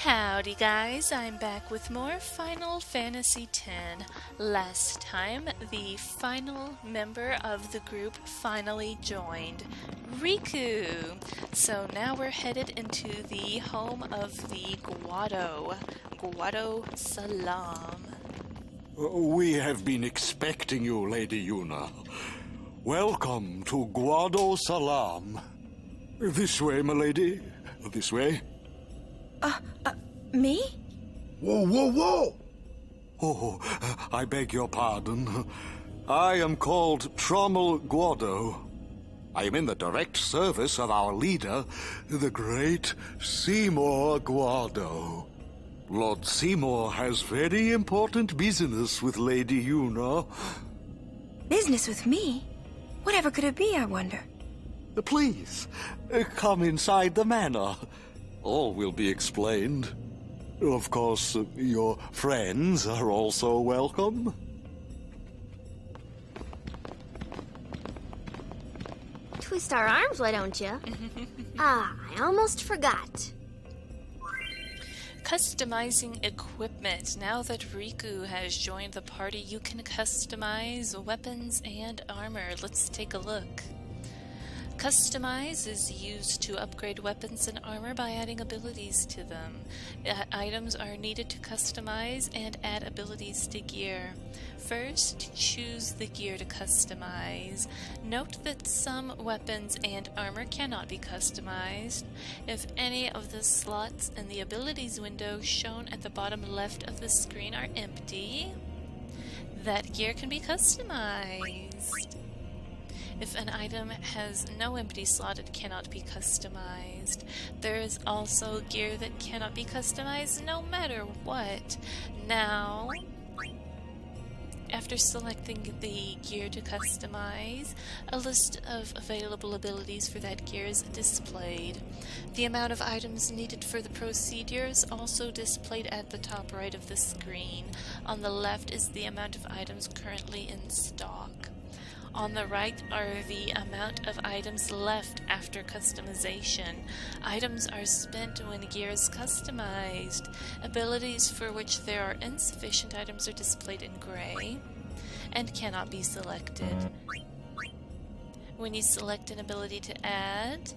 Howdy guys, I'm back with more Final Fantasy X. Last time, the final member of the group finally joined, Riku. So now we're headed into the home of the Guadosalam. We have been expecting you, Lady Yuna. Welcome to Guadosalam. This way, my lady. This way. Me? Whoa, whoa, whoa! Oh, I beg your pardon. I am called Trommel Guado. I am in the direct service of our leader, the great Seymour Guado. Lord Seymour has very important business with Lady Yuna. Business with me? Whatever could it be, I wonder? Please, come inside the manor. All will be explained. Of course, your friends are also welcome. Twist our arms, why don't you? I almost forgot. Customizing equipment. Now that Riku has joined the party, you can customize weapons and armor. Let's take a look. Customize is used to upgrade weapons and armor by adding abilities to them. Items are needed to customize and add abilities to gear. First, choose the gear to customize. Note that some weapons and armor cannot be customized if any of the slots in the abilities window shown at the bottom left of the screen are empty. That gear can be customized. If an item has no empty slot, it cannot be customized. There is also gear that cannot be customized no matter what. Now, after selecting the gear to customize, a list of available abilities for that gear is displayed. The amount of items needed for the procedure is also displayed at the top right of the screen. On the left is the amount of items currently in stock. On the right are the amount of items left after customization. Items are spent when gear is customized. Abilities for which there are insufficient items are displayed in gray and cannot be selected. When you select an ability to add,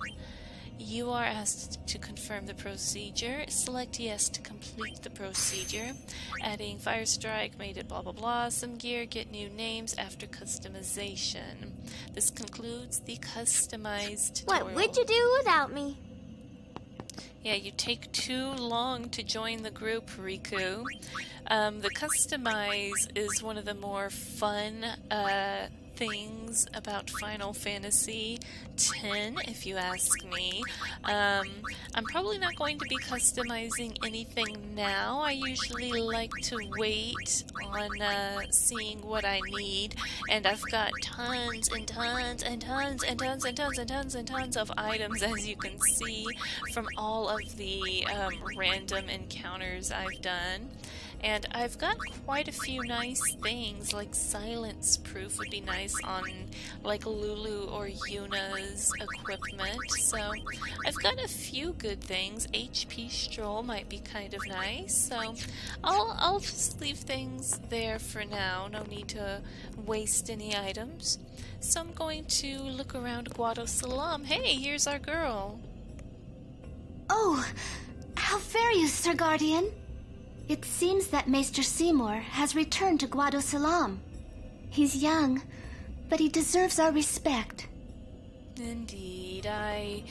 you are asked to confirm the procedure. Select yes to complete the procedure. Adding Fire Strike, made it blah blah blah, some gear, get new names after customization. This concludes the customized tutorial. What would you do without me? Yeah, you take too long to join the group, Riku. The customize is one of the more fun things about Final Fantasy X, if you ask me. I'm probably not going to be customizing anything now. I usually like to wait on seeing what I need, and I've got tons and tons and tons and tons and tons and tons and tons of items, as you can see from all of the random encounters I've done. And I've got quite a few nice things, like silence proof would be nice on like Lulu or Yuna's equipment. So I've got a few good things. HP Stroll might be kind of nice. So I'll just leave things there for now. No need to waste any items. So I'm going to look around Guadosalam. Hey, here's our girl. Oh, how fare you, Sir Guardian? It seems that Maester Seymour has returned to Guadosalam. He's young, but he deserves our respect. Indeed, I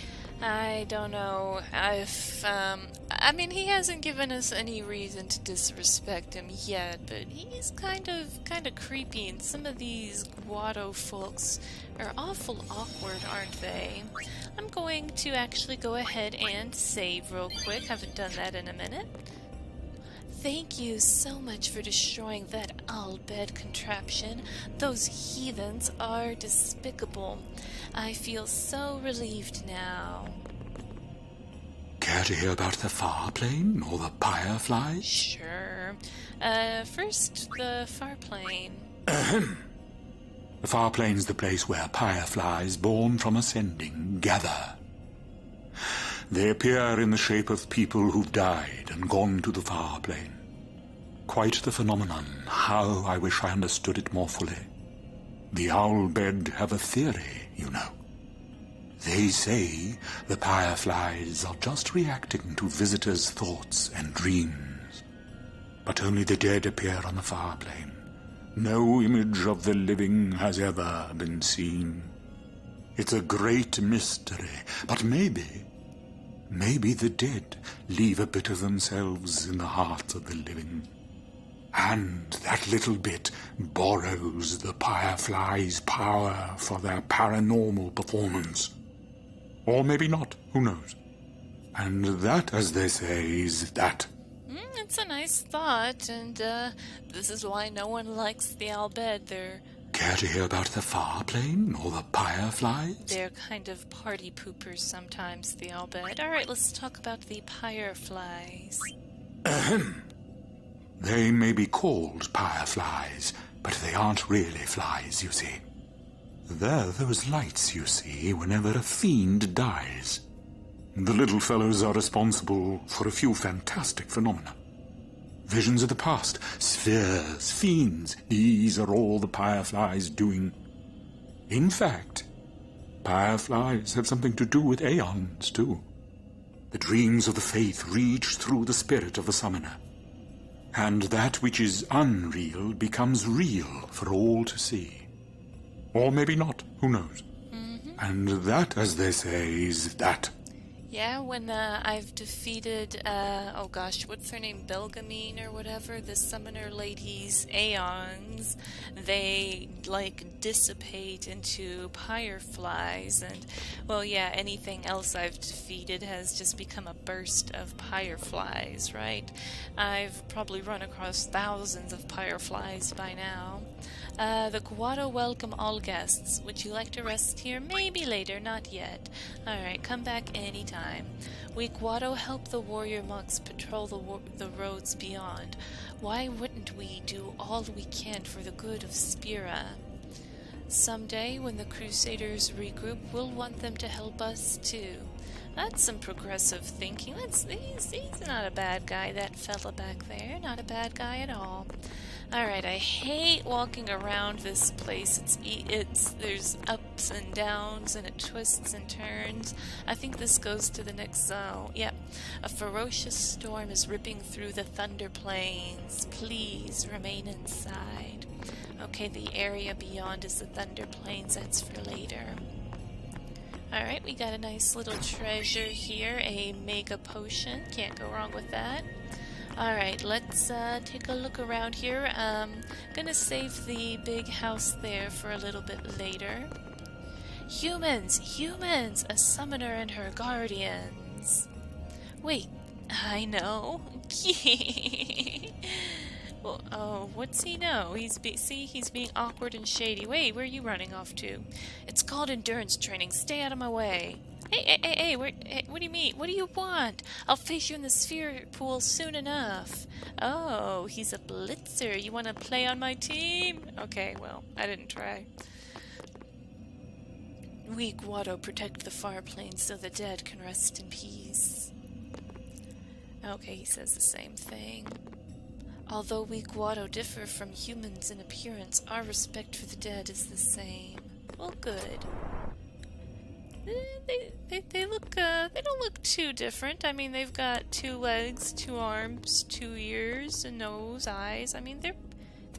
don't know if, I mean, he hasn't given us any reason to disrespect him yet, but he's kind of creepy, and some of these Guado folks are awful awkward, aren't they? I'm going to actually go ahead and save real quick. Haven't done that in a minute. Thank you so much for destroying that Bhed contraption. Those heathens are despicable. I feel so relieved now. Care to hear about the far plane or the fireflies? Sure. First, the far plane. The far plane's the place where fireflies born from ascending gather. They appear in the shape of people who've died and gone to the far plane. Quite the phenomenon. How I wish I understood it more fully. The Owl Bhed have a theory, you know. They say the fireflies are just reacting to visitors' thoughts and dreams. But only the dead appear on the far plane. No image of the living has ever been seen. It's a great mystery, but maybe the dead leave a bit of themselves in the heart of the living. And that little bit borrows the fireflies' power for their paranormal performance. Or maybe not, who knows? And that, as they say, is that. It's a nice thought, and this is why no one likes the Owl Bhed. Care to hear about the far plane or the fireflies? They're kind of party poopers sometimes, the Owl Bhed. Alright, let's talk about the fireflies. Ahem. They may be called fireflies, but they aren't really flies, you see. They're those lights you see whenever a fiend dies. The little fellows are responsible for a few fantastic phenomena. Visions of the past, spheres, fiends, these are all the fireflies doing. In fact, fireflies have something to do with aeons, too. The dreams of the faith reach through the spirit of the summoner. And that which is unreal becomes real for all to see. Or maybe not, who knows? And that, as they say, is that. Yeah, when I've defeated, oh gosh, what's her name, Belgamine or whatever, the summoner lady's aeons, they, like, dissipate into fireflies, and, well, yeah, anything else I've defeated has just become a burst of fireflies, right? I've probably run across thousands of fireflies by now. The Guado welcome all guests. Would you like to rest here? Maybe later, not yet. Alright, come back anytime. We Guado help the warrior monks patrol the roads beyond. Why wouldn't we do all we can for the good of Spira? Someday, when the Crusaders regroup, we'll want them to help us too. That's some progressive thinking. He's not a bad guy, that fella back there. Not a bad guy at all. Alright, I hate walking around this place. There's ups and downs, and it twists and turns. I think this goes to the next zone. Yep. A ferocious storm is ripping through the Thunder Plains. Please remain inside. Okay, the area beyond is the Thunder Plains. That's for later. Alright, we got a nice little treasure here. A mega potion. Can't go wrong with that. Alright, let's take a look around here. Gonna save the big house there for a little bit later. Humans! A summoner and her guardians. Wait, I know. Well, oh, what's he know? He's being awkward and shady. Wait, where are you running off to? It's called endurance training. Stay out of my way. Hey, what do you mean? What do you want? I'll face you in the sphere pool soon enough. Oh, he's a blitzer. You want to play on my team? Okay, well, I didn't try. We Guado protect the far plains so the dead can rest in peace. Okay, he says the same thing. Although we Guado differ from humans in appearance, our respect for the dead is the same. Well, good. They don't look too different. I mean, they've got 2 legs, 2 arms, 2 ears, a nose, eyes. I mean, they're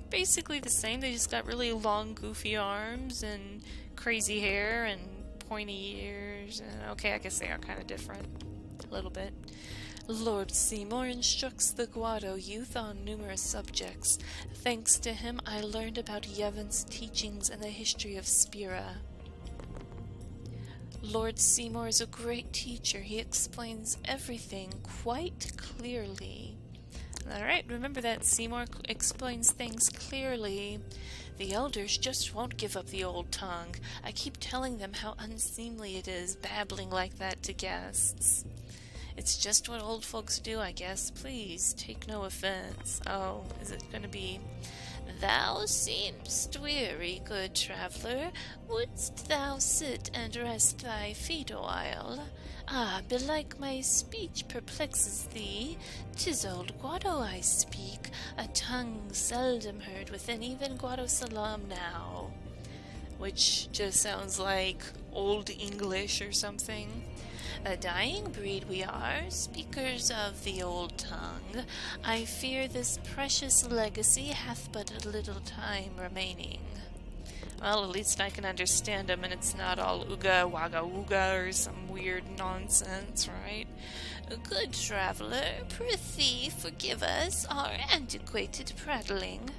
basically the same. They just got really long, goofy arms and crazy hair and pointy ears. And, okay, I guess they are kind of different. A little bit. Lord Seymour instructs the Guado youth on numerous subjects. Thanks to him, I learned about Yevon's teachings and the history of Spira. Lord Seymour is a great teacher. He explains everything quite clearly. Alright, remember that. Seymour explains things clearly. The elders just won't give up the old tongue. I keep telling them how unseemly it is, babbling like that to guests. It's just what old folks do, I guess. Please, take no offense. Oh, is it going to be Thou seemst weary, good traveller. Wouldst thou sit and rest thy feet awhile? Ah, belike my speech perplexes thee. 'Tis old Guado I speak, a tongue seldom heard within even Guadosalam now. Which just sounds like Old English or something. A dying breed we are, speakers of the old tongue. I fear this precious legacy hath but a little time remaining. Well, at least I can understand him, and it's not all ooga waga ooga or some weird nonsense, right? Good traveller, prithee forgive us our antiquated prattling.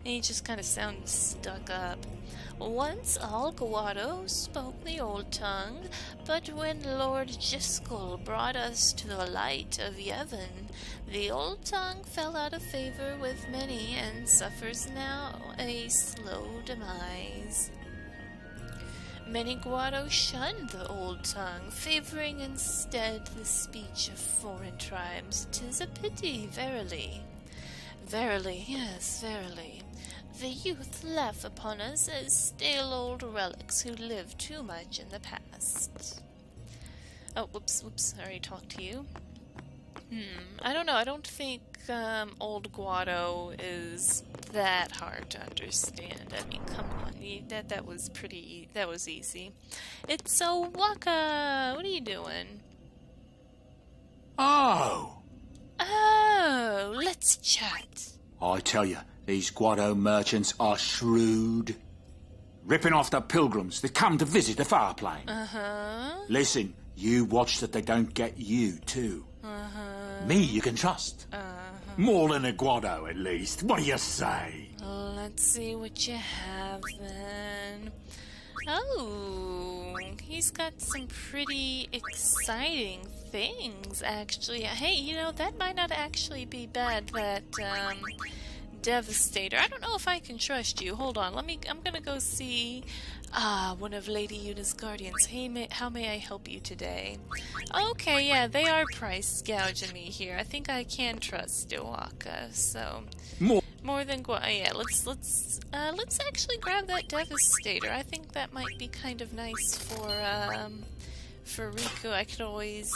And he just kind of sounds stuck up. Once all Guado spoke the old tongue, but when Lord Jiskel brought us to the light of Yevon, the old tongue fell out of favor with many and suffers now a slow demise. Many Guado shunned the old tongue, favoring instead the speech of foreign tribes. 'Tis a pity, verily. Verily, yes, verily. The youth laugh upon us as stale old relics who lived too much in the past. Oh, whoops, I already talked to you. I don't know, I don't think old Guado is that hard to understand. I mean, come on, that was easy. It's so Waka! What are you doing? Oh! Oh, let's chat. I tell you, these Guado merchants are shrewd. Ripping off the pilgrims that come to visit the far plain. Listen, you watch that they don't get you, too. Me you can trust. More than a Guado, at least. What do you say? Let's see what you have, then. Oh, he's got some pretty exciting things, actually. Hey, you know, that might not actually be bad, that, Devastator. I don't know if I can trust you. Hold on, I'm gonna go see, one of Lady Yuna's guardians. Hey, how may I help you today? Okay, yeah, they are price gouging me here. I think I can trust Dewaka, so... More than yeah, let's actually grab that Devastator. I think that might be kind of nice for Riku. I could always,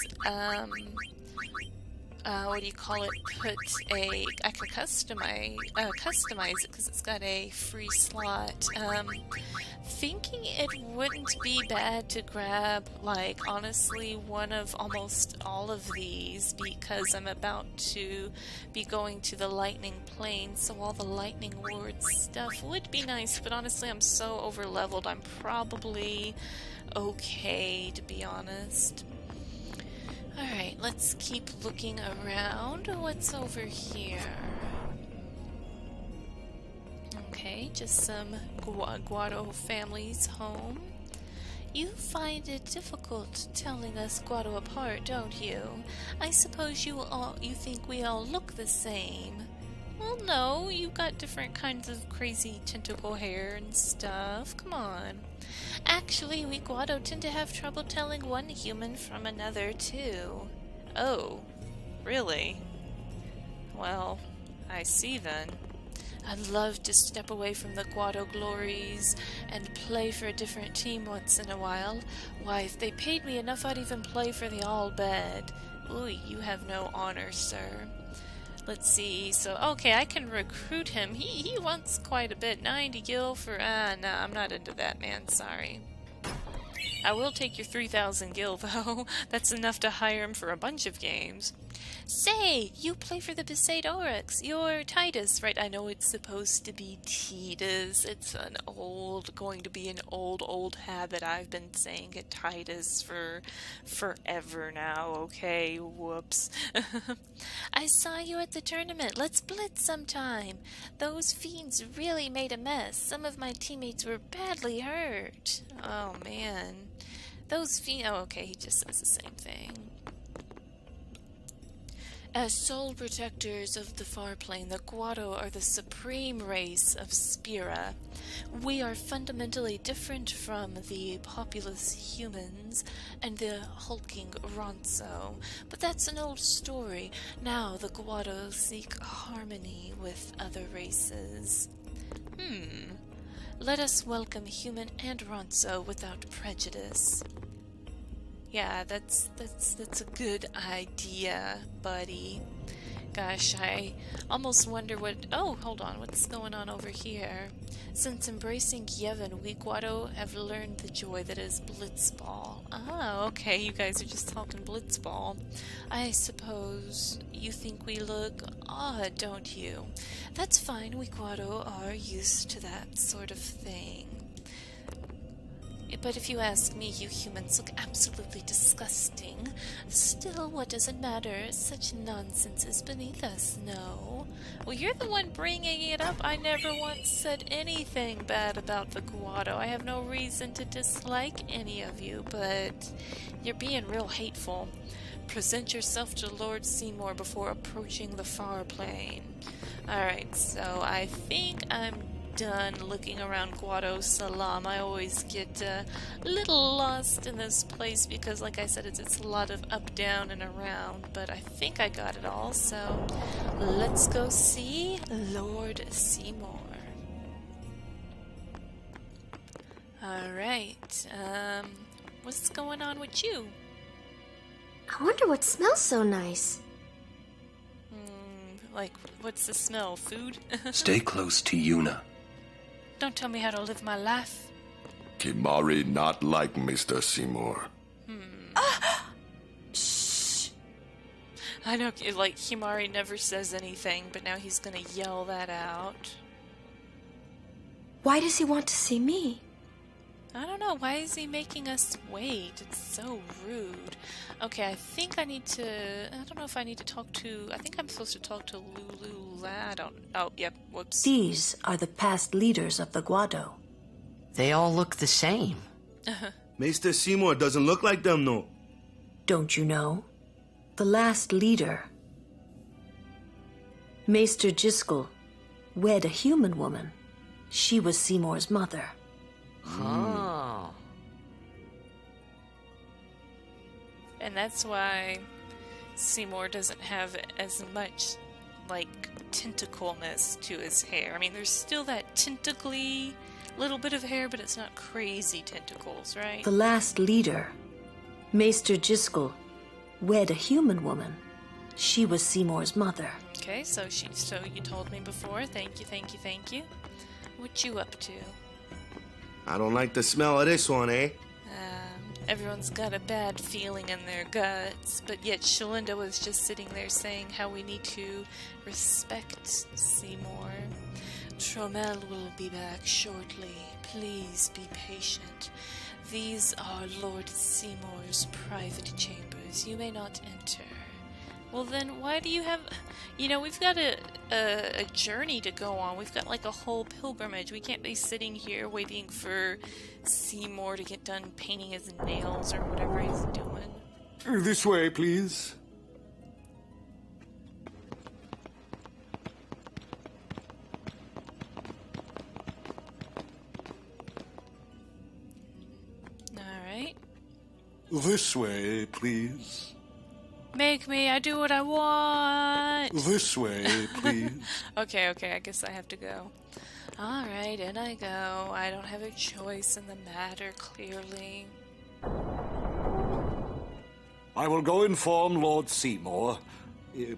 what do you call it, I could customize it because it's got a free slot. Thinking it wouldn't be bad to grab, like, honestly, one of almost all of these because I'm about to be going to the Lightning Plane, so all the Lightning Ward stuff would be nice, but honestly, I'm so over-leveled, I'm probably okay, to be honest. Alright, let's keep looking around. What's over here? Okay, just some Guado family's home. You find it difficult telling us Guado apart, don't you? I suppose you think we all look the same. Well, no, you've got different kinds of crazy tentacle hair and stuff. Come on. Actually, we Guado tend to have trouble telling one human from another, too. Oh, really? Well, I see then. I'd love to step away from the Guado glories and play for a different team once in a while. Why, if they paid me enough, I'd even play for the Bhed. Ooh, you have no honor, sir. Let's see, so, okay, I can recruit him. He wants quite a bit. 90 gil for, no, I'm not into that, man, sorry. I will take your 3,000 gil, though. That's enough to hire him for a bunch of games. Say, you play for the Bhed Oryx. You're Titus, right? I know it's supposed to be Titus. It's going to be an old habit. I've been saying it Titus for forever now, okay? Whoops. I saw you at the tournament. Let's blitz sometime. Those fiends really made a mess. Some of my teammates were badly hurt. Oh, man. Those fiends... Oh, okay, he just says the same thing. As sole protectors of the far plane, the Guado are the supreme race of Spira. We are fundamentally different from the populous humans and the hulking Ronso, but that's an old story. Now the Guado seek harmony with other races. Let us welcome human and Ronso without prejudice. Yeah, that's a good idea, buddy. Gosh, I almost wonder what... Oh, hold on, what's going on over here? Since embracing Yevon, we Guado have learned the joy that is Blitzball. Ah, okay, you guys are just talking Blitzball. I suppose you think we look odd, don't you? That's fine, we Guado are used to that sort of thing. But if you ask me, you humans look absolutely disgusting. Still, what does it matter? Such nonsense is beneath us, no? Well, you're the one bringing it up. I never once said anything bad about the Guado. I have no reason to dislike any of you, but you're being real hateful. Present yourself to Lord Seymour before approaching the far plain. Alright, so I think I'm done looking around Guadosalam. I always get a little lost in this place because, like I said, it's a lot of up, down, and around, but I think I got it all, so let's go see Lord Seymour. Alright, what's going on with you? I wonder what smells so nice. Like, what's the smell? Food? Stay close to Yuna. Don't tell me how to live my life. Kimari not like Mr. Seymour. Shh. I know, like, Himari never says anything, but now he's gonna yell that out. Why does he want to see me? I don't know, why is he making us wait? It's so rude. Okay, I think I need to... I don't know if I need to talk to... I think I'm supposed to talk to Lulu. I don't... Oh, yep, whoops. These are the past leaders of the Guado. They all look the same. Mr. Seymour doesn't look like them, no. Don't you know? The last leader, Maester Jiskel, wed a human woman. She was Seymour's mother. Oh. And that's why Seymour doesn't have as much, like, tentacleness to his hair. I mean, there's still that tentacly little bit of hair, but it's not crazy tentacles, right? The last leader, Maester Jiskel, wed a human woman. She was Seymour's mother. Okay, so you told me before. Thank you. What you up to? I don't like the smell of this one, eh? Everyone's got a bad feeling in their guts, but yet Shalinda was just sitting there saying how we need to respect Seymour. Tromel will be back shortly. Please be patient. These are Lord Seymour's private chambers. You may not enter. Well then, why do you have... You know, we've got a journey to go on. We've got like a whole pilgrimage. We can't be sitting here waiting for Seymour to get done painting his nails or whatever he's doing. This way, please. Alright. This way, please. Make me, I do what I want! This way, please. Okay, I guess I have to go. Alright, in I go. I don't have a choice in the matter, clearly. I will go inform Lord Seymour.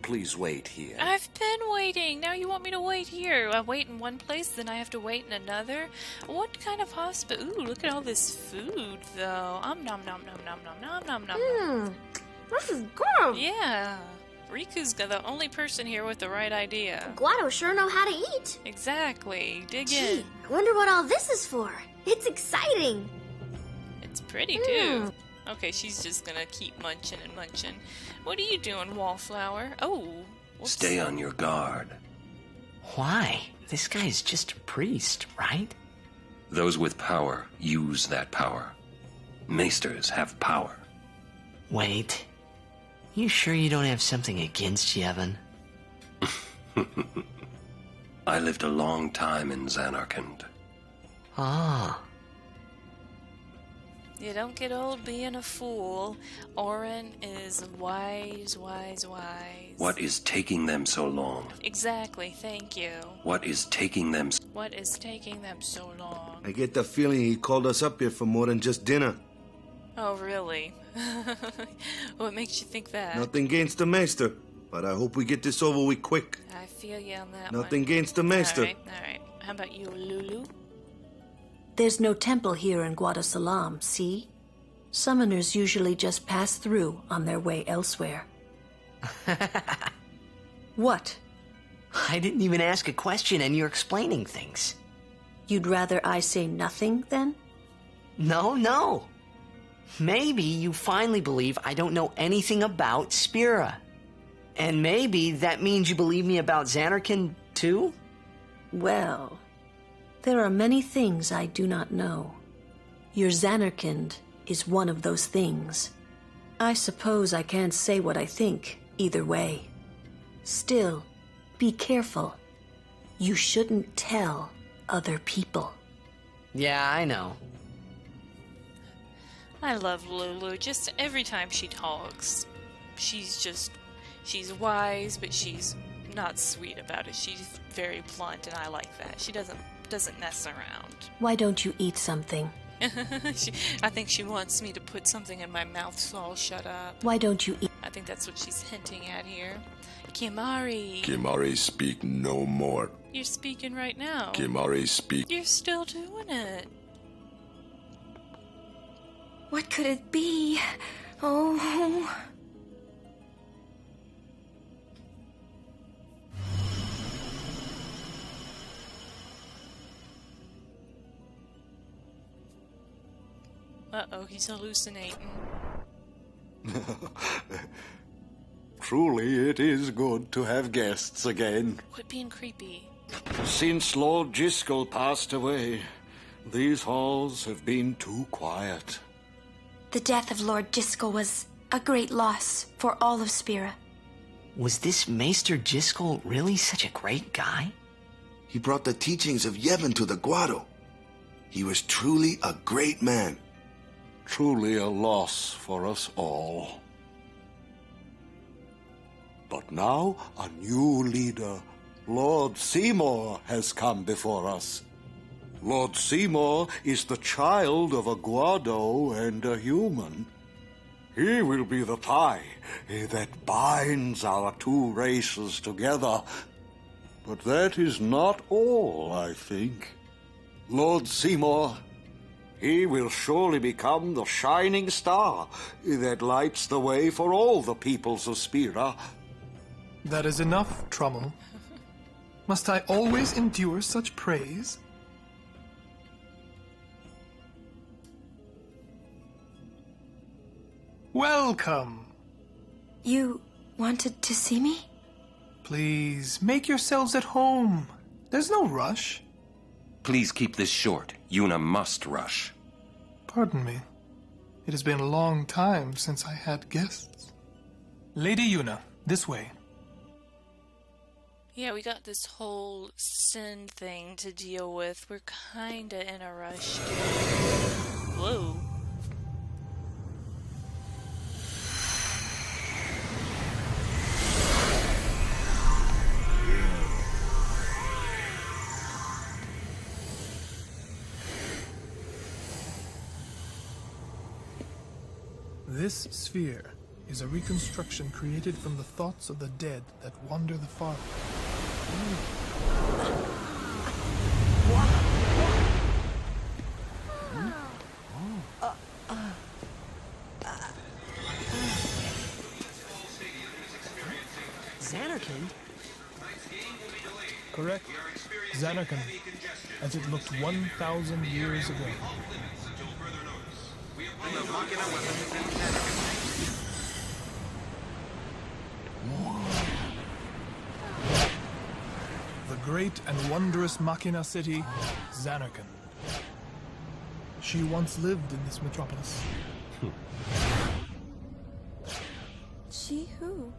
Please wait here. I've been waiting! Now you want me to wait here? I wait in one place, then I have to wait in another? What kind of hospital? Ooh, look at all this food, though. Nom nom nom nom nom nom nom. This is good. Yeah. Riku's the only person here with the right idea. Guado sure know how to eat. Exactly. Dig Gee, in. I wonder what all this is for. It's exciting. It's pretty, too. Okay, she's just gonna keep munching and munching. What are you doing, Wallflower? Oh. Whoops. Stay on your guard. Why? This guy is just a priest, right? Those with power use that power. Maesters have power. Wait. You sure you don't have something against Yevon? I lived a long time in Zanarkand. Ah. You don't get old being a fool. Orin is wise. What is taking them so long? Exactly, thank you. What is taking them What is taking them so long? I get the feeling he called us up here for more than just dinner. Oh, really? What makes you think that? Nothing against the Maester, but I hope we get this over with quick. I feel you on that Nothing one. against the Maester. All right. How about you, Lulu? There's no temple here in Guadosalam, see? Summoners usually just pass through on their way elsewhere. What? I didn't even ask a question and you're explaining things. You'd rather I say nothing, then? No. Maybe you finally believe I don't know anything about Spira. And maybe that means you believe me about Xanarkin, too? Well, there are many things I do not know. Your Xanarkind is one of those things. I suppose I can't say what I think, either way. Still, be careful. You shouldn't tell other people. Yeah, I know. I love Lulu. Just every time she talks, she's wise, but she's not sweet about it. She's very blunt, and I like that. She doesn't mess around. Why don't you eat something? I think she wants me to put something in my mouth so I'll shut up. Why don't you eat? I think that's what she's hinting at here. Kimari. Kimari speak no more. You're speaking right now. Kimari speak. You're still doing it. What could it be? Oh. Uh-oh, he's hallucinating. Truly, it is good to have guests again. Quit being creepy. Since Lord Jiskel passed away, these halls have been too quiet. The death of Lord Jiskel was a great loss for all of Spira. Was this Maester Jiskel really such a great guy? He brought the teachings of Yevon to the Guado. He was truly a great man. Truly a loss for us all. But now a new leader, Lord Seymour, has come before us. Lord Seymour is the child of a Guado and a human. He will be the tie that binds our two races together. But that is not all, I think. Lord Seymour, he will surely become the shining star that lights the way for all the peoples of Spira. That is enough, Trommel. Must I always endure such praise? Welcome. You wanted to see me? Please, make yourselves at home. There's no rush. Please keep this short. Yuna must rush. Pardon me. It has been a long time since I had guests. Lady Yuna, this way. Yeah, we got this whole sin thing to deal with. We're kinda in a rush. Whoa. This sphere is a reconstruction created from the thoughts of the dead that wander the far. Xanarkin? Correct. Xanarkin, as it looked 1,000 years ago. The great and wondrous Machina city, Xanarkin. She once lived in this metropolis. She who?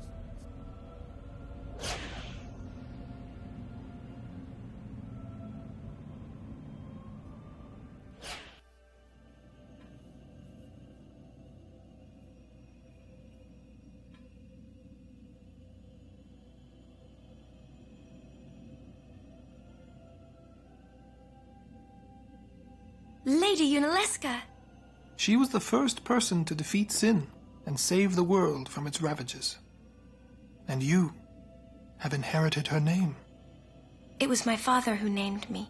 Lady Unaleska! She was the first person to defeat sin and save the world from its ravages. And you have inherited her name. It was my father who named me.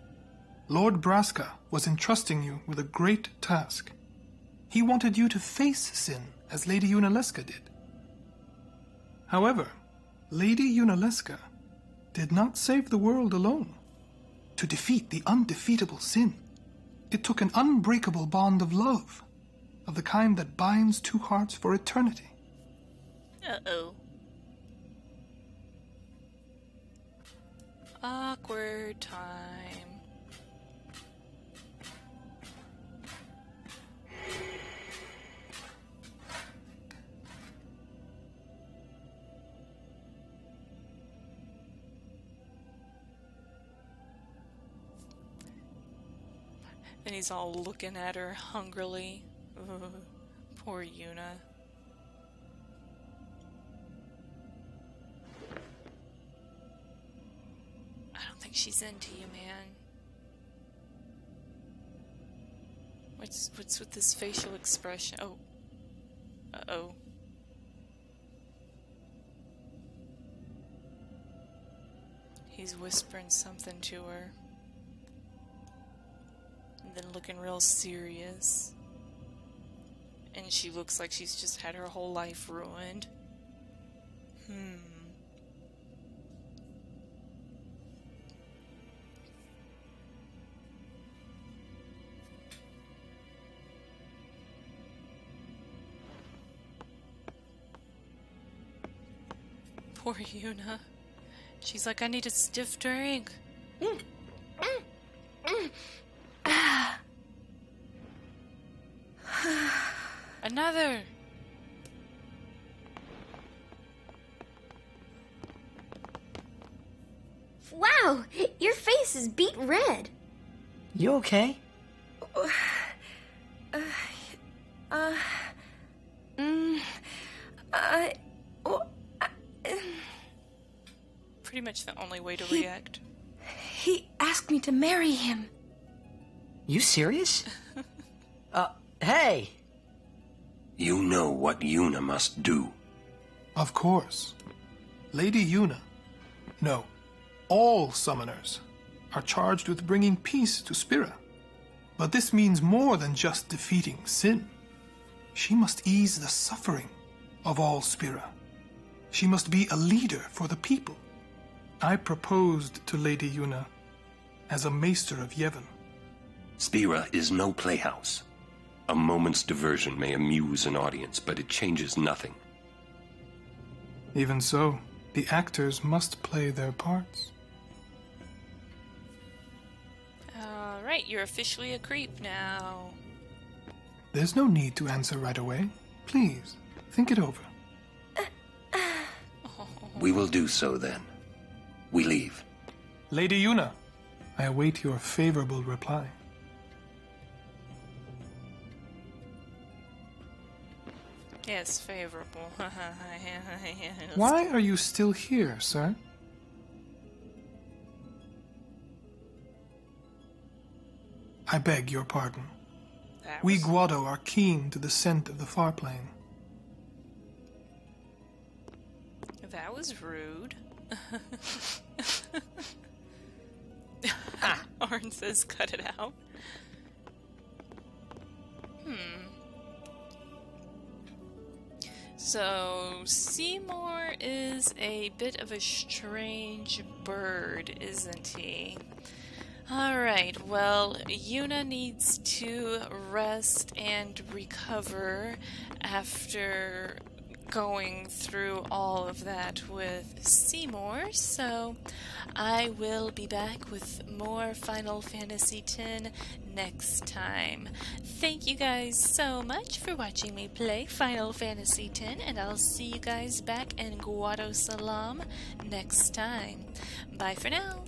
Lord Braska was entrusting you with a great task. He wanted you to face sin as Lady Unaleska did. However, Lady Unaleska did not save the world alone. To defeat the undefeatable sin, it took an unbreakable bond of love, of the kind that binds two hearts for eternity. Uh-oh. Awkward time. And he's all looking at her hungrily. Ugh, poor Yuna. I don't think she's into you, man. What's with this facial expression? Oh. Uh-oh. He's whispering something to her. And then looking real serious. And she looks like she's just had her whole life ruined. Poor Yuna. She's like, I need a stiff drink. Another. Wow, your face is beet red. You okay? Pretty much the only way to react. He asked me to marry him. You serious? Hey! You know what Yuna must do. Of course. Lady Yuna, no, all summoners, are charged with bringing peace to Spira. But this means more than just defeating sin. She must ease the suffering of all Spira. She must be a leader for the people. I proposed to Lady Yuna as a maester of Yevon. Spira is no playhouse. A moment's diversion may amuse an audience, but it changes nothing. Even so, the actors must play their parts. Alright, you're officially a creep now. There's no need to answer right away. Please, think it over. We will do so then. We leave. Lady Yuna, I await your favorable reply. Yes, favorable. Why are you still here, sir? I beg your pardon. We Guado are keen to the scent of the far plain. That was rude. Arn says cut it out. So, Seymour is a bit of a strange bird, isn't he? Alright, well, Yuna needs to rest and recover after going through all of that with Seymour, so I will be back with more Final Fantasy X next time. Thank you guys so much for watching me play Final Fantasy X, and I'll see you guys back in Guadosalam next time. Bye for now.